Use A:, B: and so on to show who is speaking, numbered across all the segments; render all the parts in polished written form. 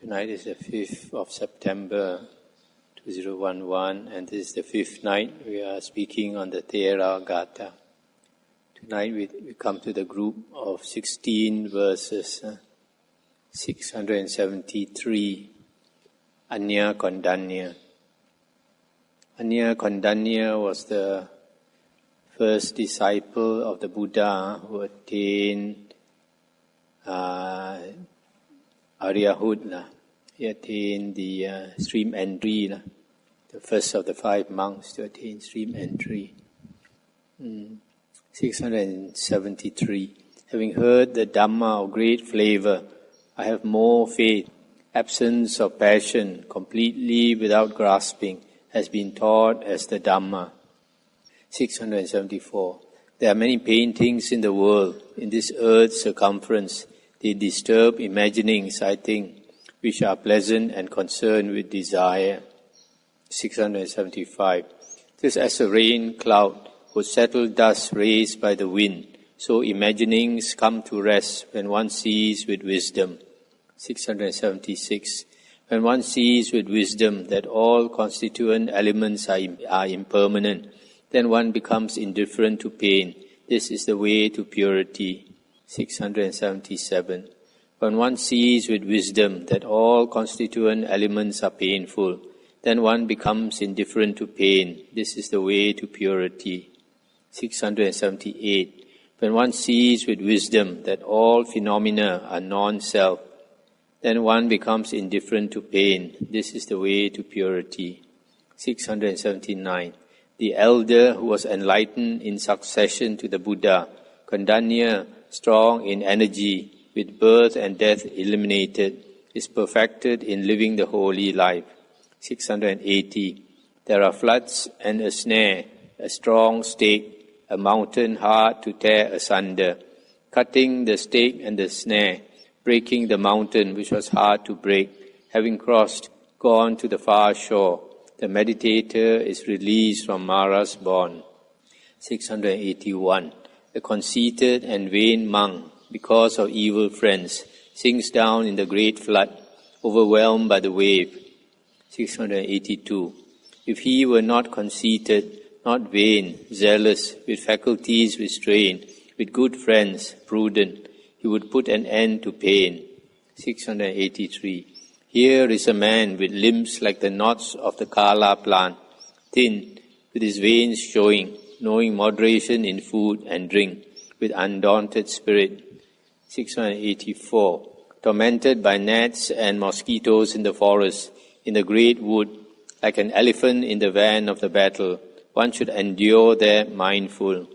A: Tonight is the 5th of September 2011, and this is the 5th night we are speaking on the Theragatha. Tonight we come to the group of 16 verses, 673, Anya Kondanya. Anya Kondanya was the first disciple of the Buddha who attained Aryahood. He attained the stream entry, the first of the 5 monks to attain stream entry. 673. Having heard the Dhamma of great flavor, I have more faith. Absence of passion, completely without grasping, has been taught as the Dhamma. 674. There are many paintings in the world. In this earth's circumference, they disturb imaginings, I think, which are pleasant and concerned with desire. 675. Just as a rain cloud would settle dust raised by the wind, so imaginings come to rest when one sees with wisdom. 676. When one sees with wisdom that all constituent elements are impermanent, then one becomes indifferent to pain. This is the way to purity. 677. When one sees with wisdom that all constituent elements are painful, then one becomes indifferent to pain. This is the way to purity. 678. When one sees with wisdom that all phenomena are non-self, then one becomes indifferent to pain. This is the way to purity. 679. The elder who was enlightened in succession to the Buddha, Kondanya, strong in energy, with birth and death eliminated, is perfected in living the holy life. 680. There are floods and a snare, a strong stake, a mountain hard to tear asunder, cutting the stake and the snare, breaking the mountain which was hard to break. Having crossed, gone to the far shore, the meditator is released from Mara's bond. 681. The conceited and vain monk, because of evil friends, sinks down in the great flood, overwhelmed by the wave. 682. If he were not conceited, not vain, zealous, with faculties restrained, with good friends, prudent, he would put an end to pain. 683. Here is a man with limbs like the knots of the kala plant, thin, with his veins showing, knowing moderation in food and drink, with undaunted spirit. 684. Tormented by gnats and mosquitoes in the forest, in the great wood, like an elephant in the van of the battle, one should endure there mindful.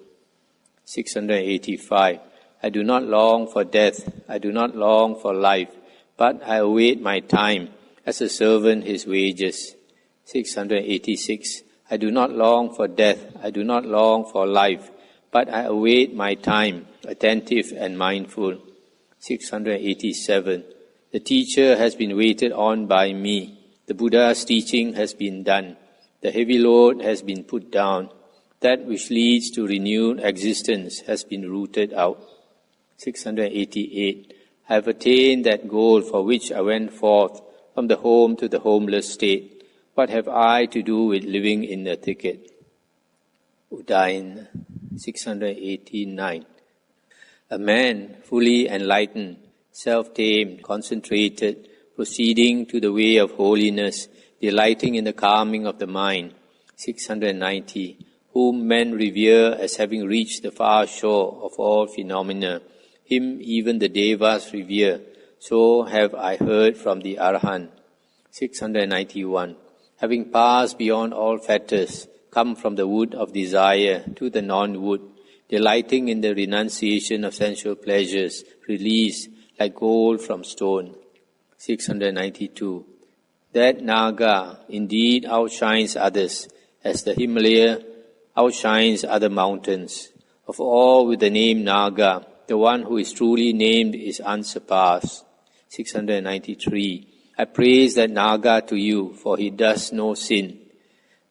A: 685. I do not long for death, I do not long for life, but I await my time, as a servant his wages. 686. I do not long for death, I do not long for life, but I await my time, attentive and mindful. 687. The teacher has been waited on by me. The Buddha's teaching has been done. The heavy load has been put down. That which leads to renewed existence has been rooted out. 688. I have attained that goal for which I went forth from the home to the homeless state. What have I to do with living in the thicket? Udayan 689. A man fully enlightened, self-tamed, concentrated, proceeding to the way of holiness, delighting in the calming of the mind. 690. Whom men revere as having reached the far shore of all phenomena. Him even the Devas revere. So have I heard from the Arahant. 691. Having passed beyond all fetters, come from the wood of desire to the non-wood, delighting in the renunciation of sensual pleasures, released like gold from stone. 692. That Naga indeed outshines others, as the Himalaya outshines other mountains. Of all with the name Naga, the one who is truly named is unsurpassed. 693. I praise that Naga to you, for he does no sin.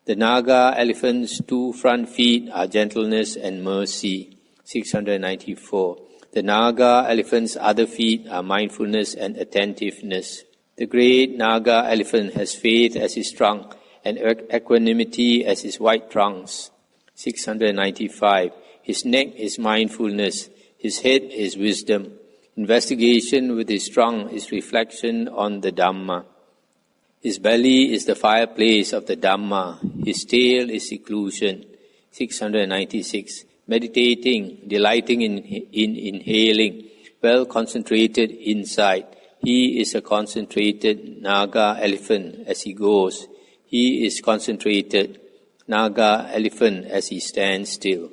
A: The Naga elephant's 2 front feet are gentleness and mercy. 694. The Naga elephant's other feet are mindfulness and attentiveness. The great Naga elephant has faith as his trunk and equanimity as his white trunks. 695. His neck is mindfulness, his head is wisdom. Investigation with his trunk is reflection on the Dhamma. His belly is the fireplace of the Dhamma, his tail is seclusion. 696. Meditating, delighting in inhaling, well concentrated inside. He is a concentrated Naga elephant as he goes. He is concentrated Naga elephant as he stands still.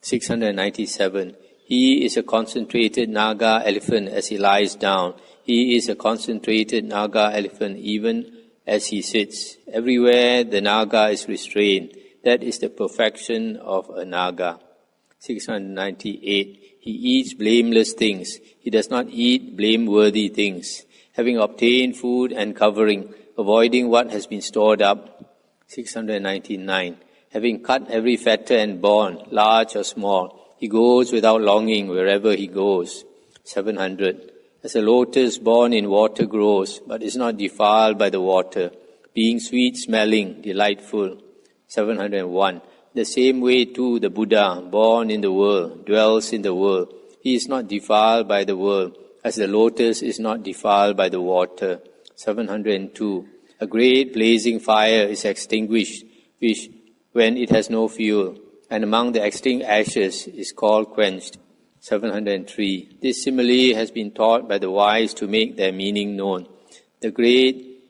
A: 697. He is a concentrated Naga elephant as he lies down. He is a concentrated Naga elephant even as he sits. Everywhere the Naga is restrained. That is the perfection of a Naga. 698. He eats blameless things. He does not eat blameworthy things. Having obtained food and covering, avoiding what has been stored up. 699. Having cut every fetter and bond, large or small, he goes without longing wherever he goes. 700. As a lotus born in water grows, but is not defiled by the water, being sweet-smelling, delightful. 701. The same way too the Buddha, born in the world, dwells in the world. He is not defiled by the world, as the lotus is not defiled by the water. 702. A great blazing fire is extinguished, which, when it has no fuel, and among the extinct ashes is called quenched. 703. This simile has been taught by the wise to make their meaning known. The great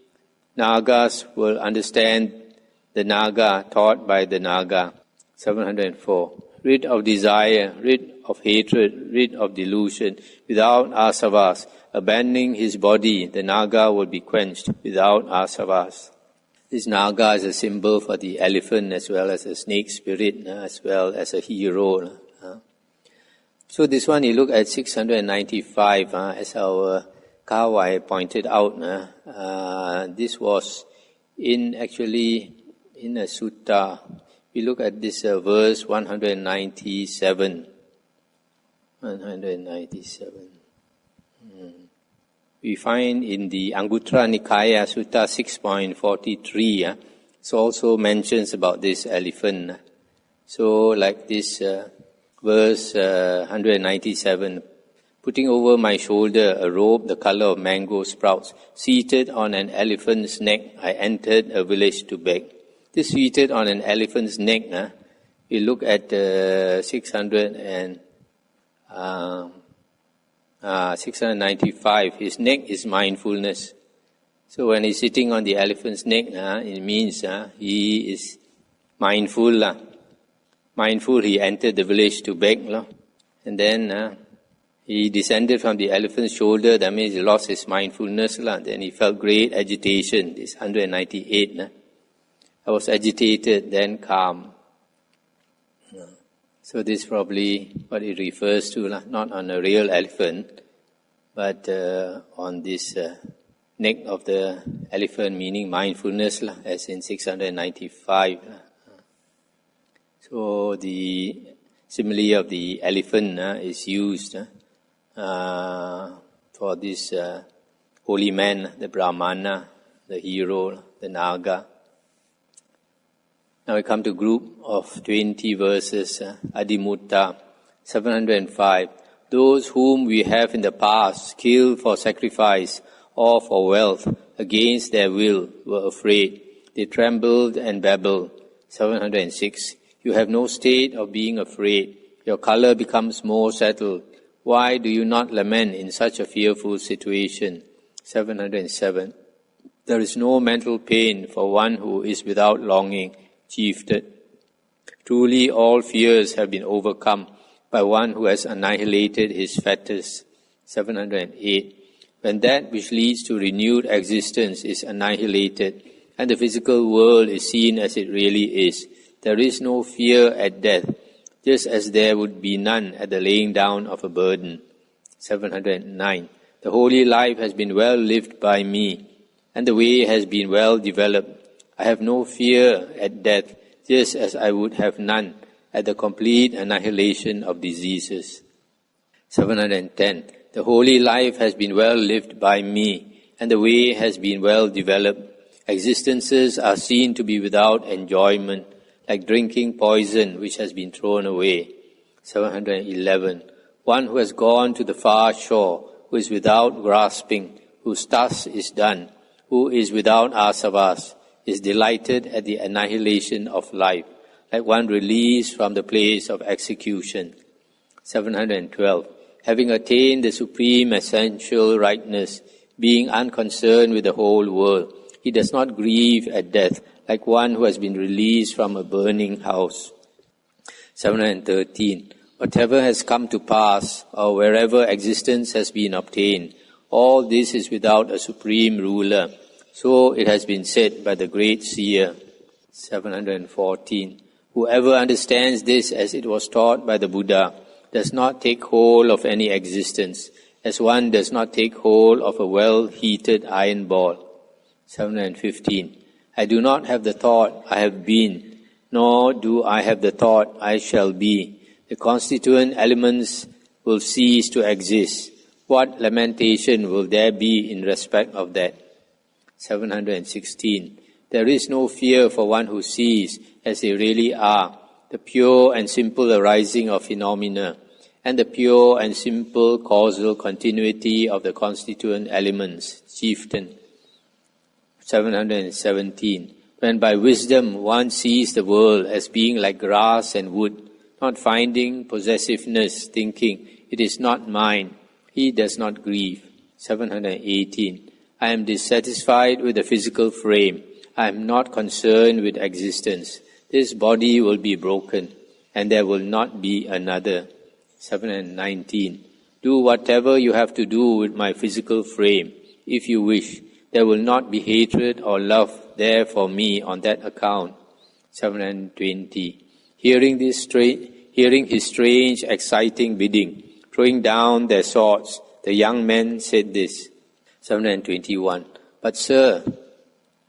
A: Nagas will understand the Naga taught by the Naga. 704. Rid of desire, rid of hatred, rid of delusion, without asavas, abandoning his body, the Naga will be quenched without asavas. This Naga is a symbol for the elephant as well as a snake spirit, as well as a hero. So this one, you look at 695, as our Kawai pointed out. This was in a sutta. We look at this verse 197. 197. We find in the Anguttara Nikaya Sutta 6.43, it also mentions about this elephant. So like this verse 197, putting over my shoulder a robe the color of mango sprouts, seated on an elephant's neck, I entered a village to beg. This seated on an elephant's neck, we look at 695, his neck is mindfulness. So when he's sitting on the elephant's neck, it means he is mindful. Mindful, he entered the village to beg. And then he descended from the elephant's shoulder, that means he lost his mindfulness. Then he felt great agitation, this 198. I was agitated, then calm. So this is probably what it refers to, not on a real elephant, but on this neck of the elephant, meaning mindfulness, as in 695. So the simile of the elephant is used for this holy man, the Brahmana, the hero, the Naga. Now we come to group of 20 verses, Adimutta, 705. Those whom we have in the past killed for sacrifice or for wealth against their will were afraid. They trembled and babbled. 706. You have no state of being afraid. Your color becomes more settled. Why do you not lament in such a fearful situation? 707. There is no mental pain for one who is without longing. Chieftain. Truly all fears have been overcome by one who has annihilated his fetters. 708. When that which leads to renewed existence is annihilated and the physical world is seen as it really is, there is no fear at death, just as there would be none at the laying down of a burden. 709. The holy life has been well lived by me, and the way has been well developed. I have no fear at death, just as I would have none at the complete annihilation of diseases. 710. The holy life has been well lived by me, and the way has been well developed. Existences are seen to be without enjoyment, like drinking poison which has been thrown away. 711. One who has gone to the far shore, who is without grasping, whose task is done, who is without asavas, is delighted at the annihilation of life, like one released from the place of execution. 712. Having attained the supreme essential rightness, being unconcerned with the whole world, he does not grieve at death, like one who has been released from a burning house. 713. Whatever has come to pass, or wherever existence has been obtained, all this is without a supreme ruler. So it has been said by the great seer. 714. Whoever understands this as it was taught by the Buddha does not take hold of any existence, as one does not take hold of a well-heated iron ball. 715. I do not have the thought I have been, nor do I have the thought I shall be. The constituent elements will cease to exist. What lamentation will there be in respect of that? 716. There is no fear for one who sees, as they really are, the pure and simple arising of phenomena, and the pure and simple causal continuity of the constituent elements, chieftain. 717. When by wisdom one sees the world as being like grass and wood, not finding possessiveness, thinking, it is not mine, he does not grieve. 718. I am dissatisfied with the physical frame. I am not concerned with existence. This body will be broken, and there will not be another. 719. Do whatever you have to do with my physical frame, if you wish. There will not be hatred or love there for me on that account. 720. Hearing his strange, exciting bidding, throwing down their swords, the young men said this. 721. But sir,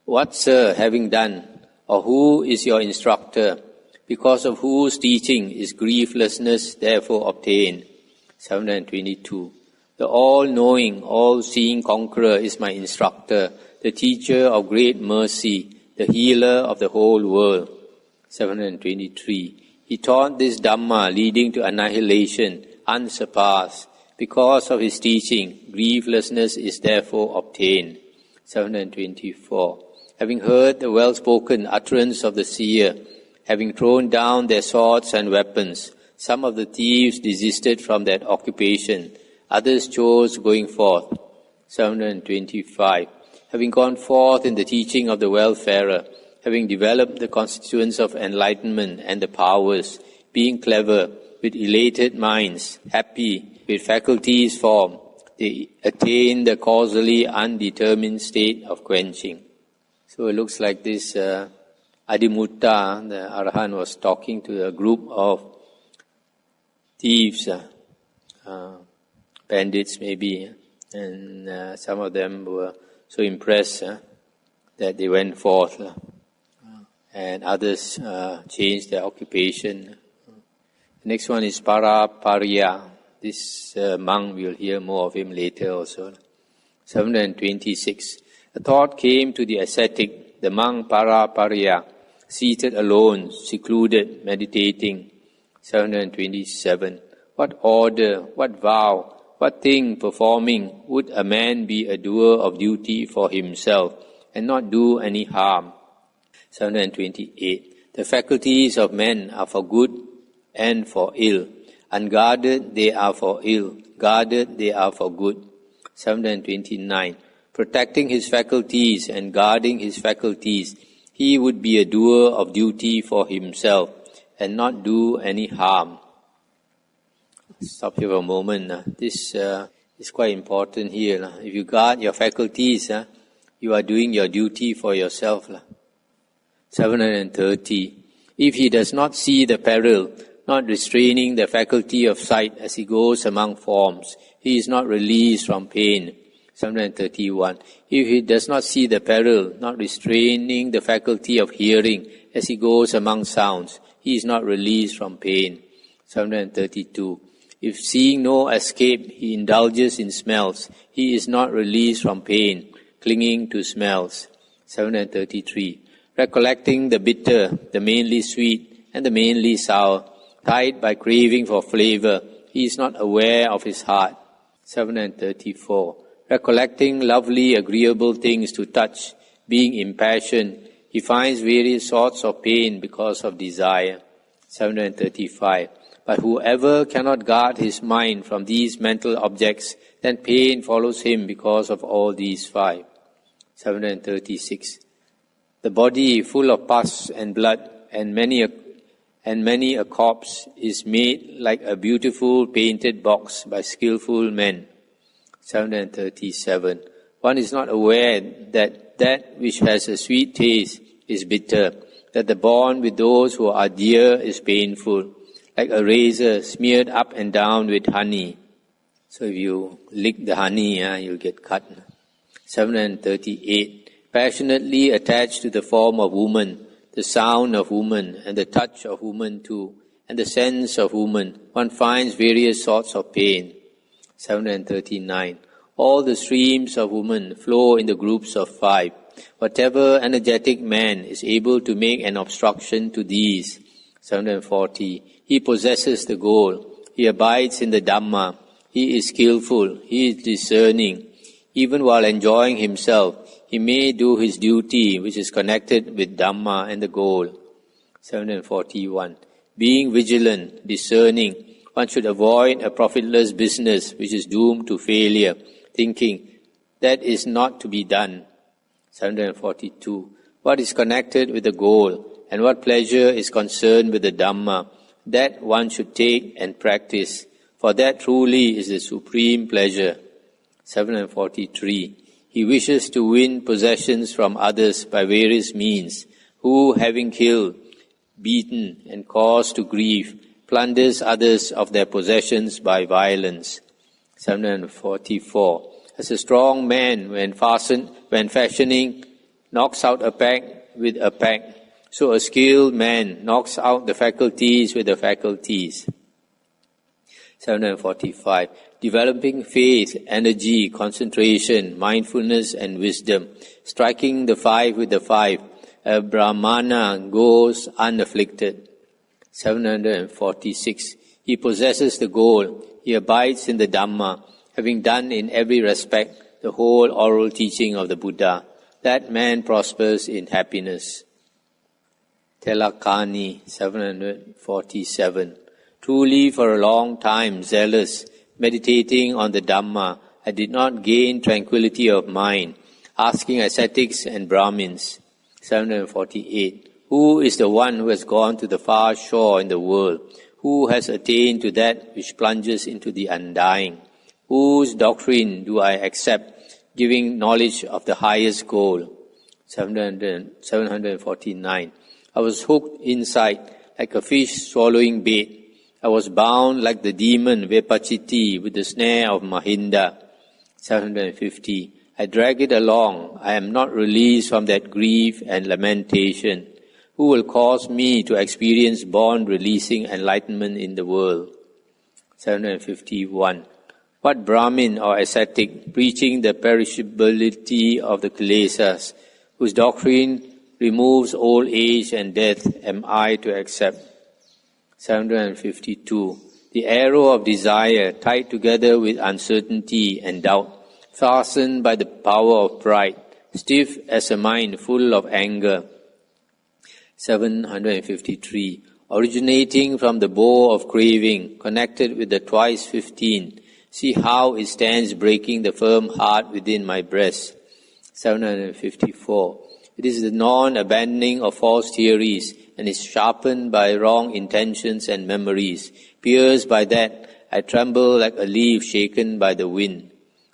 A: what sir, having done, or who is your instructor, because of whose teaching is grieflessness therefore obtained? 722. The all-knowing, all-seeing conqueror is my instructor, the teacher of great mercy, the healer of the whole world. 723. He taught this Dhamma leading to annihilation, unsurpassed. Because of his teaching, grieflessness is therefore obtained. 724. Having heard the well-spoken utterance of the seer, having thrown down their swords and weapons, some of the thieves desisted from that occupation. Others chose going forth. 725. Having gone forth in the teaching of the welfarer, having developed the constituents of enlightenment and the powers, being clever, with elated minds, happy, with faculties formed, they attain the causally undetermined state of quenching. So it looks like this Adimutta, the Arahant, was talking to a group of thieves, bandits maybe, and some of them were so impressed that they went forth, and others changed their occupation. The next one is Parapariya. This monk, we'll hear more of him later also. 726. A thought came to the ascetic, the monk Parapariya, seated alone, secluded, meditating. 727. What order, what vow, what thing performing would a man be a doer of duty for himself and not do any harm? 728. The faculties of men are for good and for ill. Unguarded, they are for ill. Guarded, they are for good. 729. Protecting his faculties and guarding his faculties, he would be a doer of duty for himself and not do any harm. Stop here for a moment. This is quite important here. If you guard your faculties, you are doing your duty for yourself. 730. If he does not see the peril, not restraining the faculty of sight as he goes among forms, he is not released from pain. 731. If he does not see the peril, not restraining the faculty of hearing as he goes among sounds, he is not released from pain. 732. If seeing no escape, he indulges in smells, he is not released from pain, clinging to smells. 733. Recollecting the bitter, the mainly sweet, and the mainly sour, tied by craving for flavor, he is not aware of his heart. 734. Recollecting lovely, agreeable things to touch, being impassioned, he finds various sorts of pain because of desire. 735. But whoever cannot guard his mind from these mental objects, then pain follows him because of all these five. 736. The body full of pus and blood and many a corpse is made like a beautiful painted box by skillful men. 737. One is not aware that that which has a sweet taste is bitter, that the bond with those who are dear is painful, like a razor smeared up and down with honey. So if you lick the honey, you'll get cut. 738. Passionately attached to the form of woman, the sound of woman, and the touch of woman too, and the sense of woman, one finds various sorts of pain. 739. All the streams of woman flow in the groups of five. Whatever energetic man is able to make an obstruction to these. 740. He possesses the goal. He abides in the Dhamma. He is skillful. He is discerning. Even while enjoying himself, he may do his duty which is connected with Dhamma and the goal. 741. Being vigilant, discerning, one should avoid a profitless business which is doomed to failure, thinking, that is not to be done. 742. What is connected with the goal and what pleasure is concerned with the Dhamma, that one should take and practice, for that truly is the supreme pleasure. 743. He wishes to win possessions from others by various means, who, having killed, beaten, and caused to grief, plunders others of their possessions by violence. 744. As a strong man, when fashioning, knocks out a pack with a pack, so a skilled man knocks out the faculties with the faculties. 745. Developing faith, energy, concentration, mindfulness, and wisdom, striking the five with the five, a Brahmana goes unafflicted. 746. He possesses the goal. He abides in the Dhamma, having done in every respect the whole oral teaching of the Buddha. That man prospers in happiness. Telakani, 747. Truly for a long time zealous, meditating on the Dhamma, I did not gain tranquility of mind, asking ascetics and Brahmins. 748. Who is the one who has gone to the far shore in the world? Who has attained to that which plunges into the undying? Whose doctrine do I accept, giving knowledge of the highest goal? 749. I was hooked inside like a fish swallowing bait. I was bound like the demon Vepachiti with the snare of Mahinda. 750. I drag it along. I am not released from that grief and lamentation. Who will cause me to experience bond-releasing enlightenment in the world? 751. What Brahmin or ascetic, preaching the perishability of the kilesas, whose doctrine removes old age and death, am I to accept? 752. The arrow of desire, tied together with uncertainty and doubt, fastened by the power of pride, stiff as a mind full of anger. 753. Originating from the bow of craving, connected with the twice 15, see how it stands breaking the firm heart within my breast. 754. It is the non-abandoning of false theories and is sharpened by wrong intentions and memories. Pierced by that, I tremble like a leaf shaken by the wind.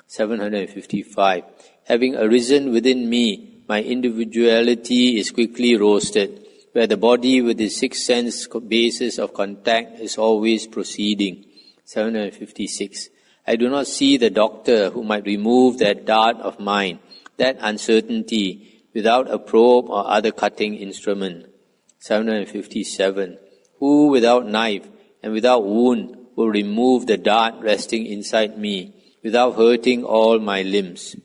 A: 755. Having arisen within me, my individuality is quickly roasted, where the body with its six sense bases of contact is always proceeding. 756. I do not see the doctor who might remove that dart of mine, that uncertainty, without a probe or other cutting instrument. 757. Who without knife and without wound will remove the dart resting inside me without hurting all my limbs.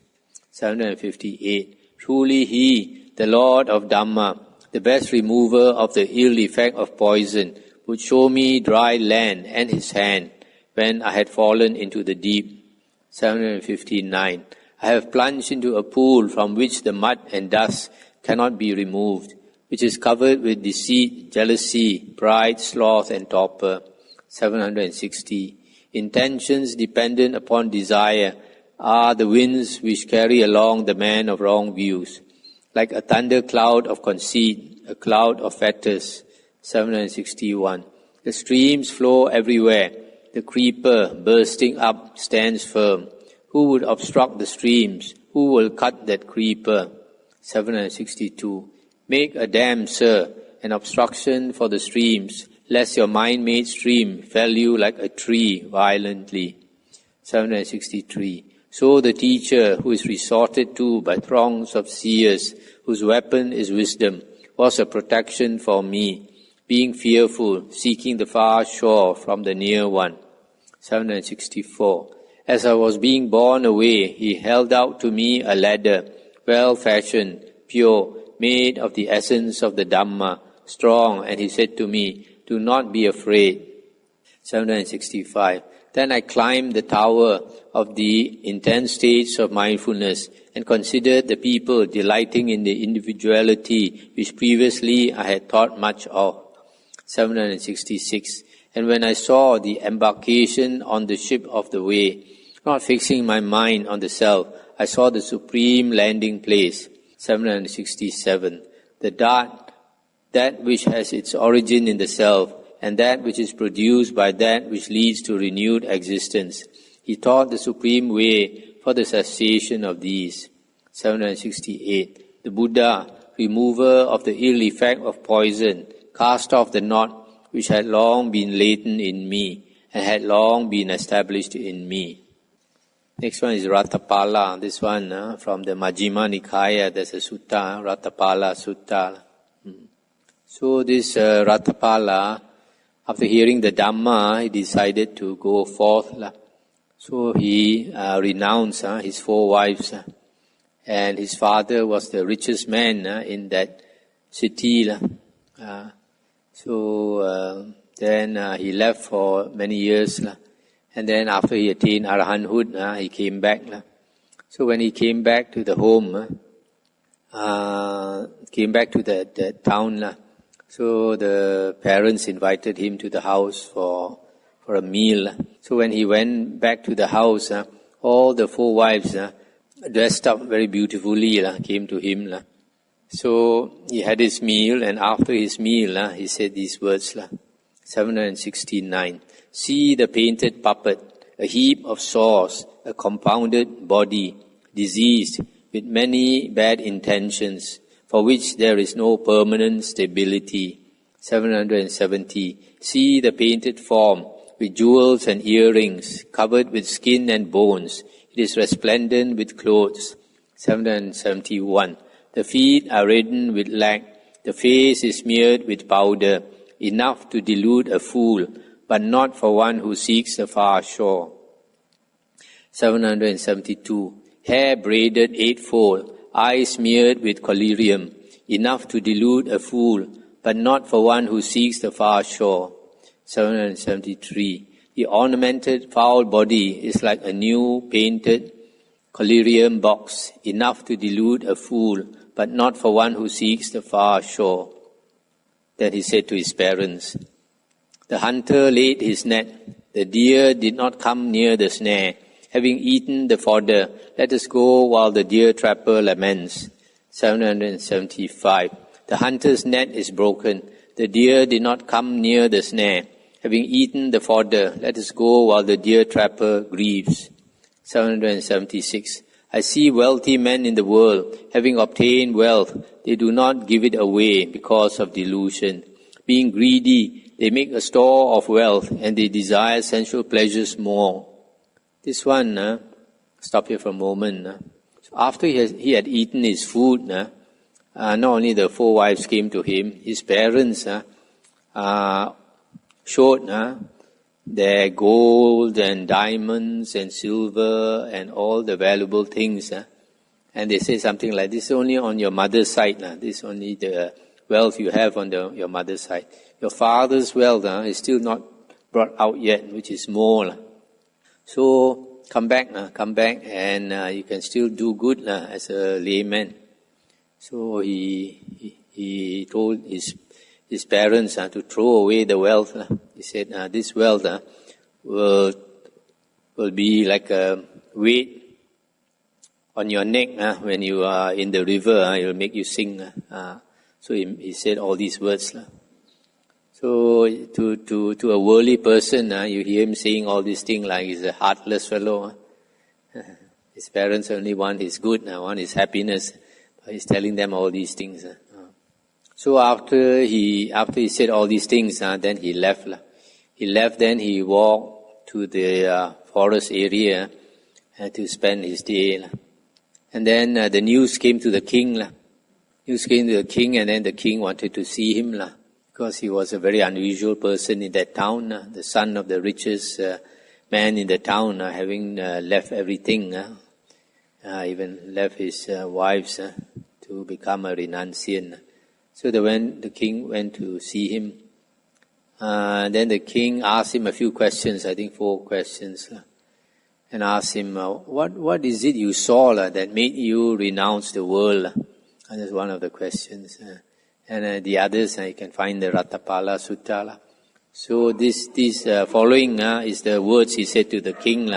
A: 758. Truly He, the Lord of Dhamma, the best remover of the ill effect of poison, would show me dry land and His hand when I had fallen into the deep. 759. I have plunged into a pool from which the mud and dust cannot be removed, which is covered with deceit, jealousy, pride, sloth, and torpor. 760. Intentions dependent upon desire are the winds which carry along the man of wrong views, like a thunder cloud of conceit, a cloud of fetters. 761. The streams flow everywhere. The creeper, bursting up, stands firm. Who would obstruct the streams? Who will cut that creeper? 762. Make a dam, sir, an obstruction for the streams, lest your mind-made stream fell you like a tree violently. 763. So the teacher, who is resorted to by throngs of seers, whose weapon is wisdom, was a protection for me, being fearful, seeking the far shore from the near one. 764. As I was being borne away, he held out to me a ladder, well-fashioned, pure, made of the essence of the Dhamma, strong, and he said to me, do not be afraid. 765. Then I climbed the tower of the intense states of mindfulness and considered the people delighting in the individuality which previously I had thought much of. 766. And when I saw the embarkation on the ship of the way, not fixing my mind on the self, I saw the supreme landing place. 767. The dart, that which has its origin in the self, and that which is produced by that which leads to renewed existence. He taught the supreme way for the cessation of these. 768. The Buddha, remover of the ill effect of poison, cast off the knot which had long been latent in me and had long been established in me. Next one is Ratapala. This one from the Majjhima Nikaya, there's a sutta, Ratapala Sutta. So this Ratapala, after hearing the Dhamma, he decided to go forth. So he renounced his 4 wives. And his father was the richest man in that city. Then he left for many years. And then after he attained arahanthood, he came back. So when he came back to the home, came back to the town, so the parents invited him to the house for a meal. So when he went back to the house, all the 4 wives, dressed up very beautifully, came to him. So he had his meal, and after his meal, he said these words. 769. See the painted puppet, a heap of sores, a compounded body, diseased, with many bad intentions, for which there is no permanent stability. 770. See the painted form, with jewels and earrings, covered with skin and bones. It is resplendent with clothes. 771. The feet are reddened with lac. The face is smeared with powder, enough to delude a fool, but not for one who seeks the far shore. 772. Hair braided 8-fold, eyes smeared with collyrium, enough to delude a fool, but not for one who seeks the far shore. 773. The ornamented foul body is like a new painted collyrium box, enough to delude a fool, but not for one who seeks the far shore. Then he said to his parents, the hunter laid his net. The deer did not come near the snare. Having eaten the fodder, let us go while the deer trapper laments. 775. The hunter's net is broken. The deer did not come near the snare. Having eaten the fodder, let us go while the deer trapper grieves. 776. I see wealthy men in the world, having obtained wealth, they do not give it away because of delusion. Being greedy, they make a store of wealth and they desire sensual pleasures more. This one, stop here for a moment. So after he had eaten his food, not only the 4 wives came to him, his parents showed their gold and diamonds and silver and all the valuable things. And they say something like, this is only on your mother's side. This is only the wealth you have on your mother's side. Your father's wealth is still not brought out yet, which is more. So come back, and you can still do good as a layman. So he told his parents to throw away the wealth. He said, this wealth will be like a weight on your neck when you are in the river. It will make you sink. So he said all these words. So to a worldly person, you hear him saying all these things like he's a heartless fellow. His parents only want his good, want his happiness. But he's telling them all these things. So after he said all these things, then he left. He left, then he walked to the forest area to spend his day. And then the news came to the king. News came to the king, and then the king wanted to see him. Because he was a very unusual person in that town, the son of the richest man in the town, having left everything, even left his wives to become a renunciant. So when the king went to see him, then the king asked him a few questions, I think 4 questions, and asked him, what is it you saw that made you renounce the world? And that's one of the questions. And the others, you can find the Ratapala Sutta. So this following is the words he said to the king.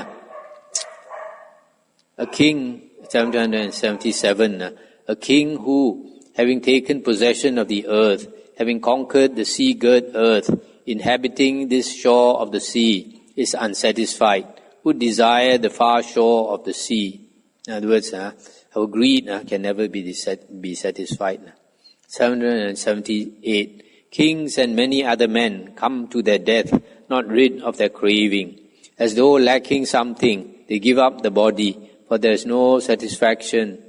A: A king, 777, a king who, having taken possession of the earth, having conquered the sea-girt earth, inhabiting this shore of the sea, is unsatisfied, would desire the far shore of the sea. In other words, our greed can never be satisfied. 778. Kings and many other men come to their death, not rid of their craving. As though lacking something, they give up the body, for there is no satisfaction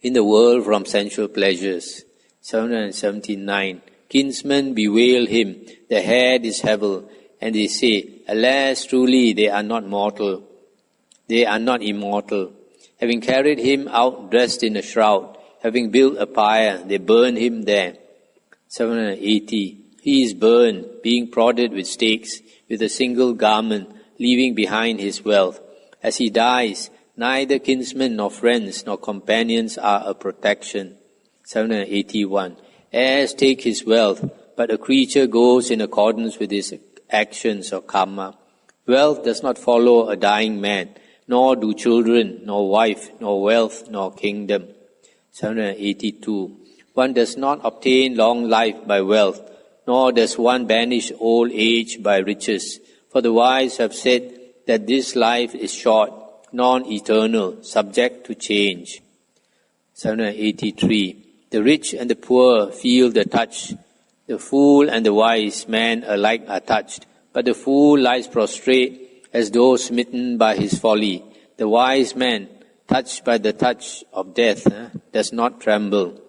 A: in the world from sensual pleasures. 779. Kinsmen bewail him, their head is heavy, and they say, alas, truly they are not mortal. They are not immortal. Having carried him out dressed in a shroud, having built a pyre, they burn him there. 780. He is burned, being prodded with stakes, with a single garment, leaving behind his wealth. As he dies, neither kinsmen nor friends nor companions are a protection. 781. Heirs take his wealth, but a creature goes in accordance with his actions or karma. Wealth does not follow a dying man, nor do children, nor wife, nor wealth, nor kingdom. 782. One does not obtain long life by wealth, nor does one banish old age by riches. For the wise have said that this life is short, non-eternal, subject to change. 783. The rich and the poor feel the touch. The fool and the wise man alike are touched. But the fool lies prostrate as though smitten by his folly. The wise man, touched by the touch of death, does not tremble.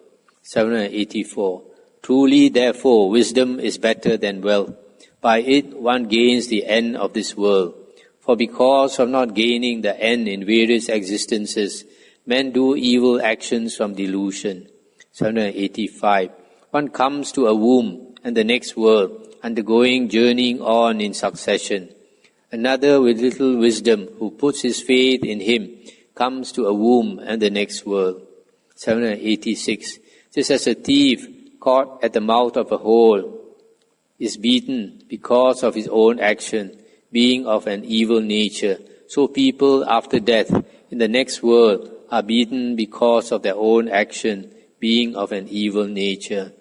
A: 784. Truly, therefore, wisdom is better than wealth. By it one gains the end of this world. For because of not gaining the end in various existences, men do evil actions from delusion. 785. One comes to a womb and the next world, undergoing journeying on in succession. Another with little wisdom, who puts his faith in him, comes to a womb and the next world. 786. Just as a thief caught at the mouth of a hole is beaten because of his own action, being of an evil nature, so people after death in the next world are beaten because of their own action, being of an evil nature.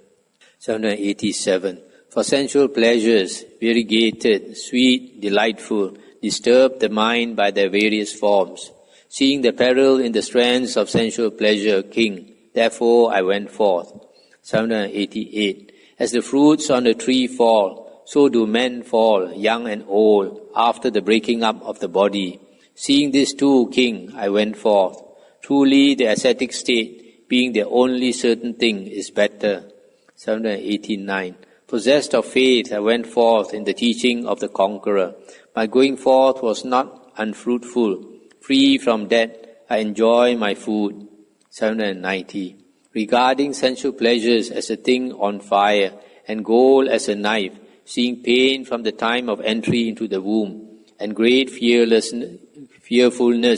A: 787. For sensual pleasures, variegated, sweet, delightful, disturb the mind by their various forms. Seeing the peril in the strands of sensual pleasure, king, therefore I went forth. 788. As the fruits on the tree fall, so do men fall, young and old, after the breaking up of the body. Seeing this too, king, I went forth. Truly the ascetic state, being the only certain thing, is better. 789. Possessed of faith, I went forth in the teaching of the conqueror. My going forth was not unfruitful. Free from death, I enjoy my food. 790. Regarding sensual pleasures as a thing on fire, and gold as a knife, seeing pain from the time of entry into the womb, and great fearfulness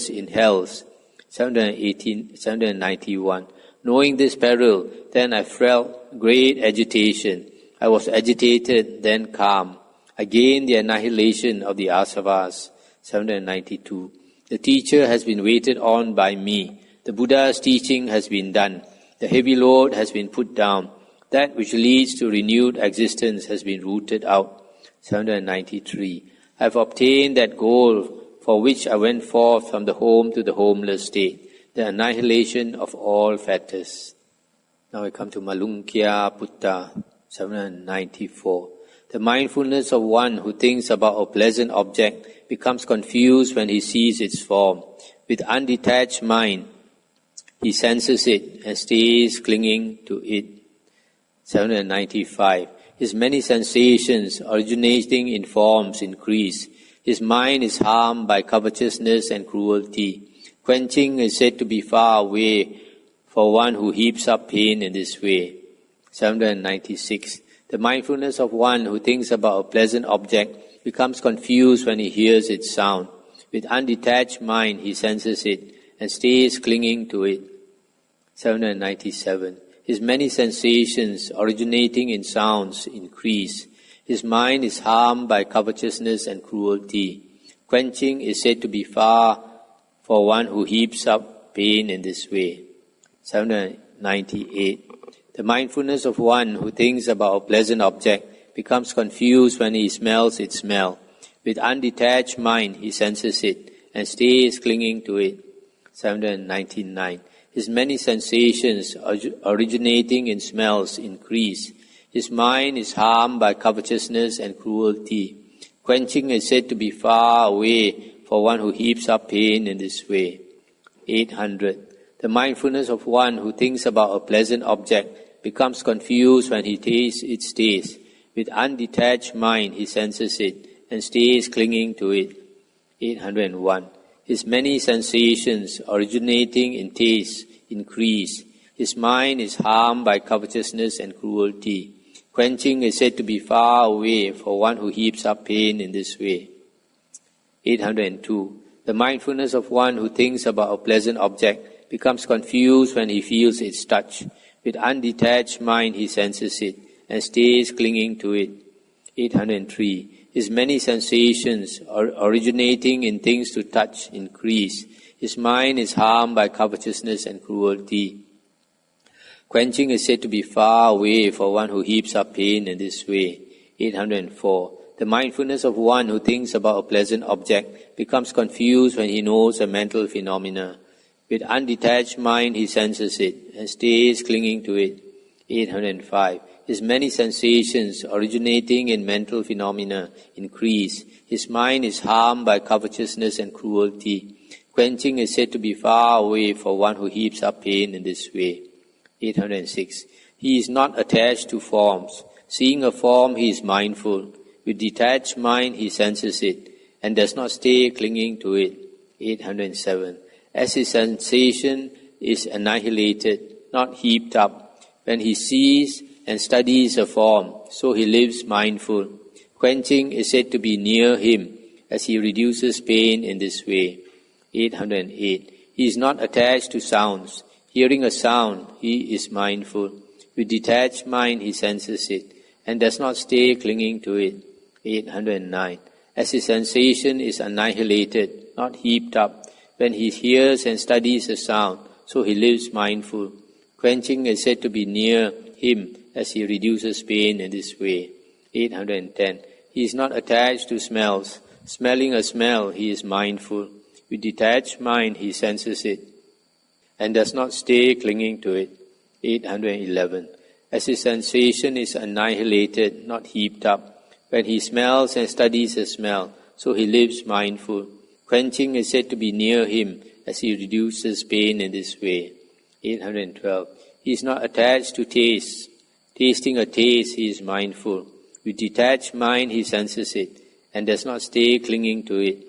A: in hells. 791. Knowing this peril, then I felt great agitation. I was agitated, then calm. Again the annihilation of the asavas. 792. The teacher has been waited on by me. The Buddha's teaching has been done. The heavy load has been put down. That which leads to renewed existence has been rooted out. 793. I have obtained that goal for which I went forth from the home to the homeless state, the annihilation of all fetters. Now we come to Malunkyā Putta, 794. The mindfulness of one who thinks about a pleasant object becomes confused when he sees its form. With undetached mind, he senses it and stays clinging to it. 795. His many sensations originating in forms increase. His mind is harmed by covetousness and cruelty. Quenching is said to be far away for one who heaps up pain in this way. 796. The mindfulness of one who thinks about a pleasant object becomes confused when he hears its sound. With undetached mind, he senses it and stays clinging to it. 797. His many sensations originating in sounds increase. His mind is harmed by covetousness and cruelty. Quenching is said to be far for one who heaps up pain in this way. 798. The mindfulness of one who thinks about a pleasant object becomes confused when he smells its smell. With undetached mind, he senses it and stays clinging to it. 799. His many sensations originating in smells increase. His mind is harmed by covetousness and cruelty. Quenching is said to be far away for one who heaps up pain in this way. 800. The mindfulness of one who thinks about a pleasant object becomes confused when he tastes its taste. With undetached mind, he senses it and stays clinging to it. 801. His many sensations originating in taste increase. His mind is harmed by covetousness and cruelty. Quenching is said to be far away for one who heaps up pain in this way. 802. The mindfulness of one who thinks about a pleasant object becomes confused when he feels its touch. With undetached mind, he senses it and stays clinging to it. 803. His many sensations originating in things to touch increase. His mind is harmed by covetousness and cruelty. Quenching is said to be far away for one who heaps up pain in this way. 804. The mindfulness of one who thinks about a pleasant object becomes confused when he knows a mental phenomena. With undetached mind, he senses it and stays clinging to it. 805. His many sensations originating in mental phenomena increase. His mind is harmed by covetousness and cruelty. Quenching is said to be far away for one who heaps up pain in this way. 806. He is not attached to forms. Seeing a form, he is mindful. With detached mind, he senses it and does not stay clinging to it. 807. As his sensation is annihilated, not heaped up, when he sees and studies a form, so he lives mindful. Quenching is said to be near him as he reduces pain in this way. 808. He is not attached to sounds. Hearing a sound, he is mindful. With detached mind, he senses it and does not stay clinging to it. 809. As his sensation is annihilated, not heaped up, when he hears and studies a sound, so he lives mindful. Quenching is said to be near him as he reduces pain in this way. 810. He is not attached to smells. Smelling a smell, he is mindful. With detached mind, he senses it and does not stay clinging to it. 811. As his sensation is annihilated, not heaped up, when he smells and studies a smell, so he lives mindful. Quenching is said to be near him as he reduces pain in this way. 812. He is not attached to taste. Tasting a taste, he is mindful. With detached mind, he senses it and does not stay clinging to it.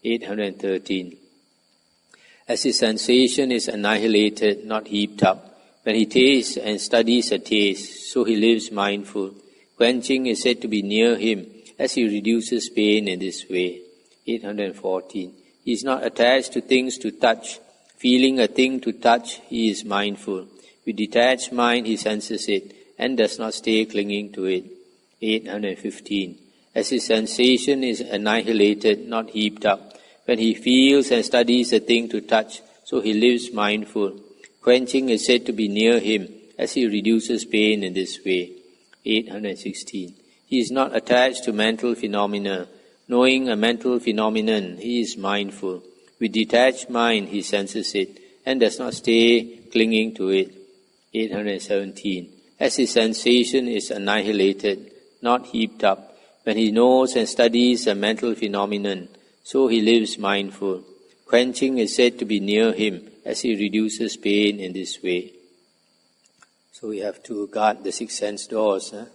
A: 813. As his sensation is annihilated, not heaped up, when he tastes and studies a taste, so he lives mindful. Quenching is said to be near him as he reduces pain in this way. 814. He is not attached to things to touch. Feeling a thing to touch, he is mindful. With detached mind, he senses it and does not stay clinging to it. 815. As his sensation is annihilated, not heaped up, when he feels and studies a thing to touch, so he lives mindful. Quenching is said to be near him as he reduces pain in this way. 816. He is not attached to mental phenomena. Knowing a mental phenomenon, he is mindful. With detached mind, he senses it and does not stay clinging to it. 817. As his sensation is annihilated, not heaped up, when he knows and studies a mental phenomenon, so he lives mindful. Quenching is said to be near him as he reduces pain in this way. So we have to guard the six sense doors to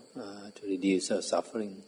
A: reduce our suffering.